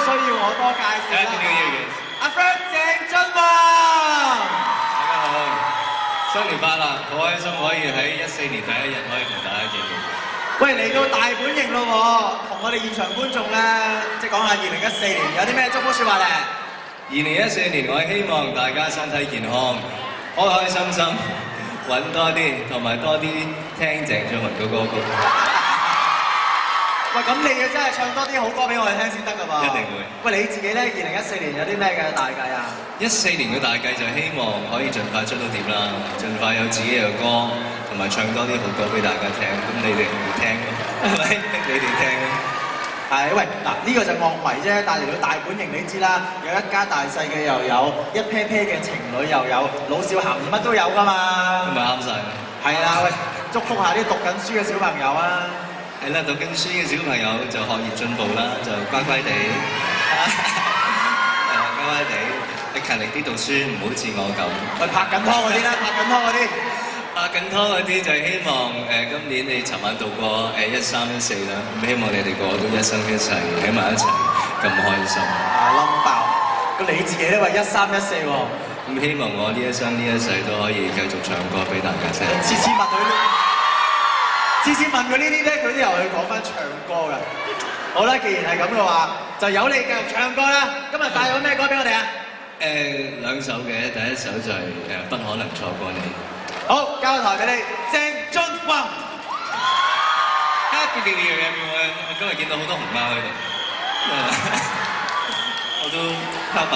需要我多介紹啦。阿 Frank 鄭俊弘，大家好，新年快樂！好開心可以喺14年第一日可以同大家見面。喂，嚟到大本營咯喎，同我哋現場觀眾咧，即係講下2014年有啲咩祝福説話咧？2014年我希望大家身體健康，開開心心，揾多啲，同埋多啲聽鄭俊弘嘅歌曲。喂，咁你嘅真係唱多啲好歌俾我哋聽先得㗎噃。一定會。喂，你自己咧2014年有啲咩嘅大計啊？14年嘅大計就希望可以盡快出到碟啦，盡快有自己嘅歌，同埋唱多啲好歌俾大家聽。咁你哋唔會聽咯，係咪？逼你哋聽咯。係，喂，嗱呢個就樂迷啫，但係嚟到大本營你知啦，有一家大細嘅又有，一 pair pair 嘅情侶又有，老少咸宜乜都有㗎嘛。咁咪啱晒。係啦，喂，祝福下啲讀緊書嘅小朋友啊！係啦，讀緊書嘅小朋友就學業進步啦，就乖乖地，乖乖地，你勤力啲讀書，唔好似我咁。喂，拍緊拖嗰啲啦，拍緊拖嗰啲。拍緊拖嗰啲就希望今年你尋晚度過13、14啦，咁希望你哋個個都一生一世喺埋一齊咁開心。冧爆！咁你自己咧話13、14喎。咁希望我呢一生呢一世都可以繼續唱歌俾大家聽。次次問佢呢啲咧，佢都又去講翻唱歌㗎。好啦，既然係咁嘅話，就由你繼續唱歌啦。今日帶咗咩歌俾我哋啊？兩首嘅，第一首就係不可能錯過你。好，交台俾你，鄭俊弘。Happy New Year everyone！我今日見到好多熊貓喺度，我都拋白。